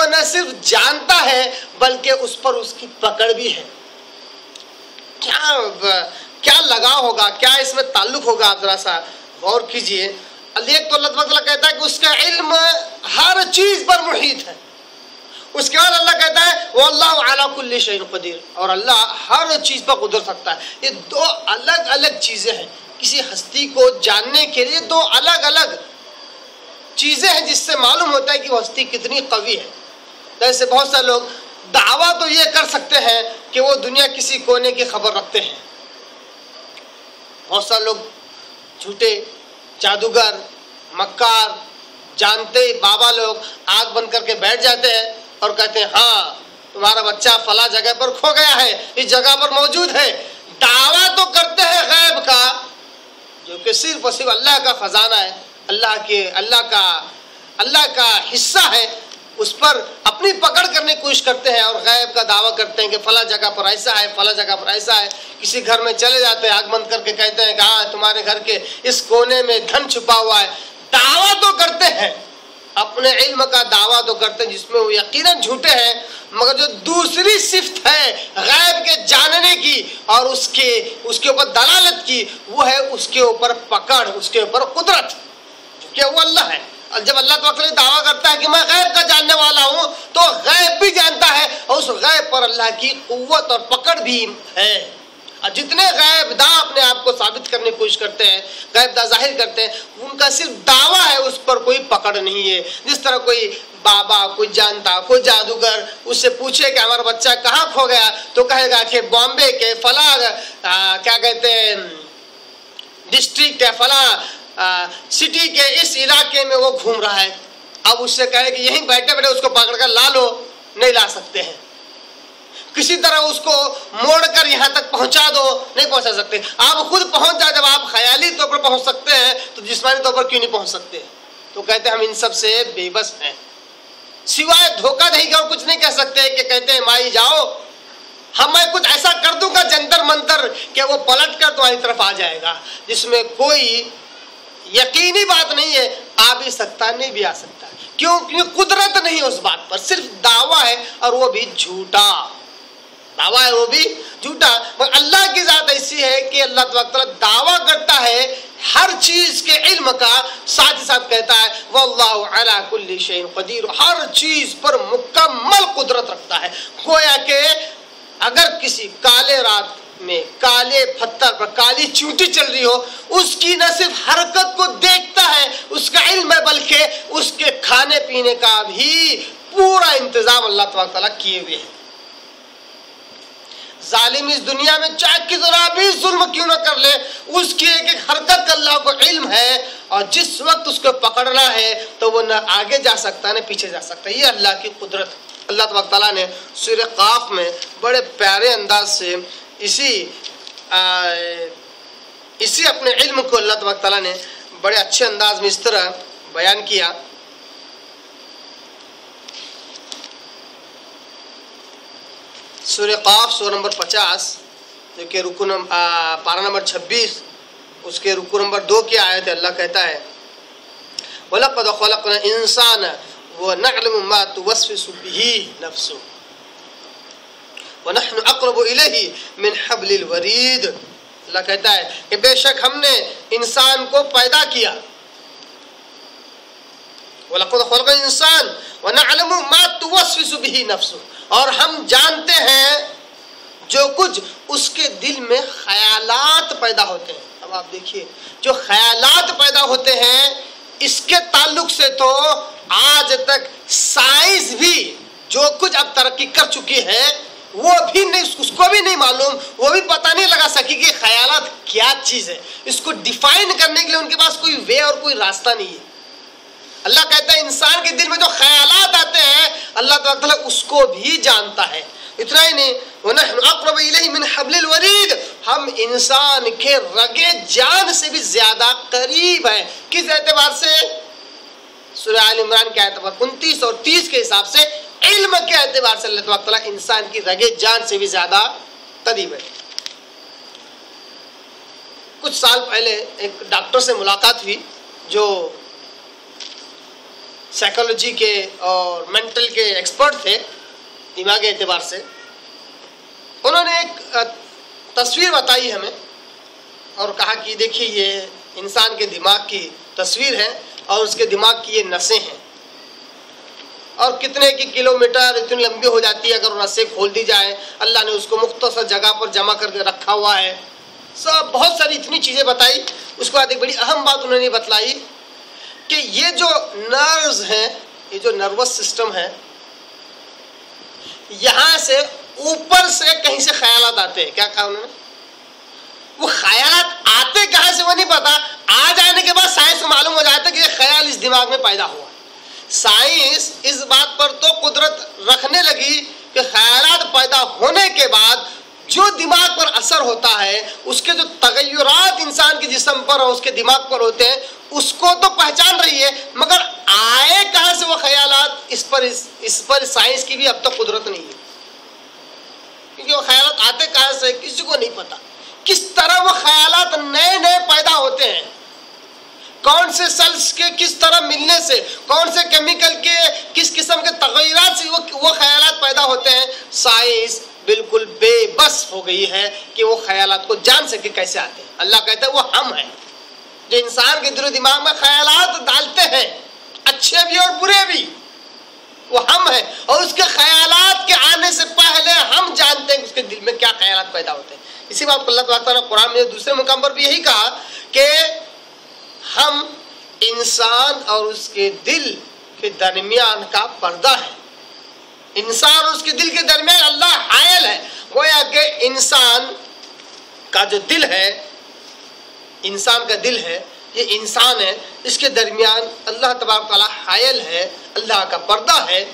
وہ نہ صرف جانتا ہے بلکہ اس پر اس کی پکڑ بھی ہے. کیا لگا ہوگا, کیا اس میں تعلق ہوگا, آپ ذرا سا غور کیجئے. ایک تو اللہ تعالیٰ کہتا ہے کہ اس کا علم ہر چیز پر محیط ہے. اس کے بعد اللہ کہتا ہے واللہ علی کل شیء قدیر, اور اللہ ہر چیز پر قدرت رکھتا ہے. یہ دو الگ الگ چیزیں ہیں. کسی ہستی کو جاننے کے لیے دو الگ الگ چیزیں ہیں جس سے معلوم ہوتا ہے کہ وہ ہستی کتنی قوی ہے. جیسے بہت سے لوگ دعویٰ تو یہ کر سکتے ہیں کہ وہ دنیا کسی کونے کی خبر رکھتے ہیں. بہت سارے لوگ جھوٹے جادوگر, مکار, جانتے بابا لوگ آنکھ بند کر کے بیٹھ جاتے ہیں اور کہتے ہیں ہاں تمہارا بچہ فلاں جگہ پر کھو گیا ہے, اس جگہ پر موجود ہے. دعویٰ تو کرتے ہیں غیب کا جو کہ صرف اور صرف اللہ کا خزانہ ہے, اللہ کا حصہ ہے. اس پر اپنی پکڑ کرنے کی کوشش کرتے ہیں اور غیب کا دعویٰ کرتے ہیں کہ فلاں جگہ پر ایسا ہے, فلاں جگہ پر ایسا ہے. کسی گھر میں چلے جاتے ہیں, آنکھ بند کر کے کہتے ہیں کہ ہاں تمہارے گھر کے اس کونے میں دھن چھپا ہوا ہے. دعویٰ تو کرتے ہیں, اپنے علم کا دعویٰ تو کرتے ہیں جس میں وہ یقیناً جھوٹے ہیں, مگر جو دوسری صفت ہے غیب کے جاننے کی اور اس کے اوپر دلالت کی, وہ ہے اس کے اوپر پکڑ, اس کے اوپر قدرت, کہ وہ اللہ ہے. اور جب اللہ تعالیٰ دعویٰ کرتا ہے کہ میں غیب کا جاننے والا ہوں تو غیب بھی جانتا ہے اور اس غیب پر اللہ کی قوت اور پکڑ بھی ہے. اور جتنے غیب داں اپنے آپ کو ثابت کرنے کی کوشش کرتے ہیں, غیب داں ظاہر کرتے ہیں, ان کا صرف دعویٰ ہے, اس پر کوئی پکڑ نہیں ہے. جس طرح کوئی بابا, کوئی جانتا, کوئی جادوگر اس سے پوچھے کہ ہمارا بچہ کہاں کھو گیا تو کہے گا کہ بامبے کے فلاں کیا کہتے ہیں ڈسٹرکٹ ہے, فلاں سٹی کے اس علاقے میں وہ گھوم رہا ہے. اب اس سے کہے کہ یہیں بیٹھے بیٹھے اس کو پکڑ کر لا لو, نہیں لا سکتے ہیں. کسی طرح اس کو موڑ کر یہاں تک پہنچا دو, نہیں پہنچا سکتے. آپ خود پہنچ جائے, جب آپ خیالی طور پر پہنچ سکتے ہیں تو جسمانی طور پر کیوں نہیں پہنچ سکتے؟ تو کہتے ہیں ہم ان سب سے بے بس ہیں, سوائے دھوکہ دہی کا اور کچھ نہیں کہہ سکتے. کہ کہتے ہیں مائی جاؤ, میں کچھ ایسا کر دوں گا جنتر منتر کہ وہ پلٹ کر تمہاری طرف آ جائے گا, جس میں کوئی یقینی بات نہیں ہے. آ بھی سکتا, نہیں بھی آ سکتا. کیوں؟ کیونکہ قدرت نہیں اس بات پر, صرف دعویٰ ہے اور وہ بھی جھوٹا. دعویٰ ہے وہ بھی جھوٹا. مگر اللہ کی ذات ایسی ہے کہ اللہ تعالیٰ دعویٰ کرتا ہے ہر چیز کے علم کا, ساتھ ہی ساتھ کہتا ہے واللہ علی کل شیء قدیر, ہر چیز پر مکمل قدرت رکھتا ہے. گویا کہ اگر کسی کالے رات میں کالے پتھر پر کالی چونٹی چل رہی ہو, اس کی نہ صرف حرکت کو دیکھتا ہے, اس کا علم ہے, بلکہ اس کے کھانے پینے کا بھی پورا انتظام اللہ تعالیٰ کیے ہوئے ہیں. ظالم اس دنیا میں چاہے کتنا بھی ظلم کیوں نہ کر لے, اس کی ایک ایک حرکت کا اللہ کو علم ہے, اور جس وقت اس کو پکڑنا ہے تو وہ نہ آگے جا سکتا نہ پیچھے جا سکتا. یہ اللہ کی قدرت. اللہ تعالیٰ نے سورہ قاف میں بڑے پیارے انداز سے اسی اپنے علم کو اللہ تعالیٰ نے بڑے اچھے انداز میں اس طرح بیان کیا. سورہ قاف سورہ نمبر 50 جو کہ پارہ نمبر 26 اس کے رکوع نمبر 2 کی آیت ہے. اللہ کہتا ہے وَلَقَدْ خَلَقْنَا الْإِنسَانَ وَنَعْلَمُ مَا تُوَسْوِسُ بِهِ نَفْسُهُ وَنَحْنُ أَقْرَبُ إِلَيْهِ مِنْ حَبْلِ الْوَرِيدِ. اللہ کہتا ہے کہ بے شک ہم نے انسان کو پیدا کیا. وَلَقَدْ خَلَقْنَا الْإِنسَانَ وَنَعْلَمُ مَا تُوَسْوِسُ بِهِ نَفْسُهُ, اور ہم جانتے ہیں جو کچھ اس کے دل میں خیالات پیدا ہوتے ہیں. اب آپ دیکھیے جو خیالات پیدا ہوتے ہیں اس کے تعلق سے تو آج تک سائنس بھی جو کچھ اب ترقی کر چکی ہے وہ بھی نہیں, اس کو بھی نہیں معلوم, وہ بھی پتہ نہیں لگا سکی کہ خیالات کیا چیز ہے. اس کو ڈیفائن کرنے کے لیے ان کے پاس کوئی وے اور کوئی راستہ نہیں ہے. اللہ کہتا ہے انسان کے دل میں جو خیالات آتے ہیں اللہ تعالیٰ اس کو بھی جانتا ہے. اتنا ہی نہیں, وَنَحْنُ أَقْرَبُ إِلَيْهِ مِنْ حَبْلِ الْوَرِيدِ, ہم انسان کے رگے جان سے بھی زیادہ قریب ہیں. کس اعتبار سے؟ سورہ آل عمران کے آیت نمبر 29 اور 30 کے حساب سے علم کے اعتبار سے اللہ تعالیٰ انسان کی رگے جان سے بھی زیادہ قریب ہے. کچھ سال پہلے ایک ڈاکٹر سے ملاقات ہوئی جو سائیکالوجی کے اور مینٹل کے ایکسپرٹ تھے دماغی اعتبار سے. انہوں نے ایک تصویر بتائی ہمیں اور کہا کہ دیکھیے یہ انسان کے دماغ کی تصویر ہے اور اس کے دماغ کی یہ نسیں ہیں اور کتنے کی کلومیٹر اتنی لمبی ہو جاتی ہے اگر وہ نسیں کھول دی جائیں. اللہ نے اس کو مختصر جگہ پر جمع کر کے رکھا ہوا ہے. سب بہت ساری اتنی چیزیں بتائی. اس کے بعد ایک بڑی اہم بات انہوں نے بتلائی کہ یہ جو نروز ہیں, یہ جو نروس سسٹم ہے, یہاں سے اوپر سے کہیں سے خیالات آتے ہیں. کیا کہا انہوں نے؟ وہ خیالات آتے کہاں سے وہ نہیں پتا. آ جانے کے بعد سائنس کو معلوم ہو جاتا ہے کہ یہ خیال اس دماغ میں پیدا ہوا. سائنس اس بات پر تو قدرت رکھنے لگی کہ خیالات پیدا ہونے کے بعد جو دماغ پر اثر ہوتا ہے, اس کے جو تغیرات انسان کے جسم پر اور اس کے دماغ پر ہوتے ہیں, اس کو تو پہچان رہی ہے, مگر آئے کہاں سے وہ خیالات, اس پر سائنس کی بھی اب تک قدرت نہیں ہے. کیونکہ وہ خیالات آتے کہاں سے کسی کو نہیں پتا. کس طرح وہ خیالات نئے نئے پیدا ہوتے ہیں, کون سے سیلز کے کس طرح ملنے سے, کون سے کیمیکل کے کس قسم کے تغیرات سے وہ خیالات پیدا ہوتے ہیں. سائنس بالکل بے بس ہو گئی ہے کہ وہ خیالات کو جان سکے کیسے آتے ہیں. اللہ کہتا ہے وہ ہم ہیں جو انسان کے دل و دماغ میں خیالات ڈالتے ہیں, اچھے بھی اور برے بھی, وہ ہم ہیں. اور اس کے خیالات کے آنے سے پہلے ہم جانتے ہیں کہ اس کے دل میں کیا خیالات پیدا ہوتے ہیں. اسی بات کو اللہ تعالیٰ قرآن میں دوسرے مقام پر بھی یہی کہا کہ ہم انسان اور اس کے دل کے درمیان کا پردہ ہے. انسان اور اس کے دل کے درمیان اللہ حائل ہے. گویا کہ انسان کا جو دل ہے, انسان کا دل ہے, یہ انسان ہے, اس کے درمیان اللہ تبارک و تعالیٰ حائل ہے, اللہ کا پردہ ہے.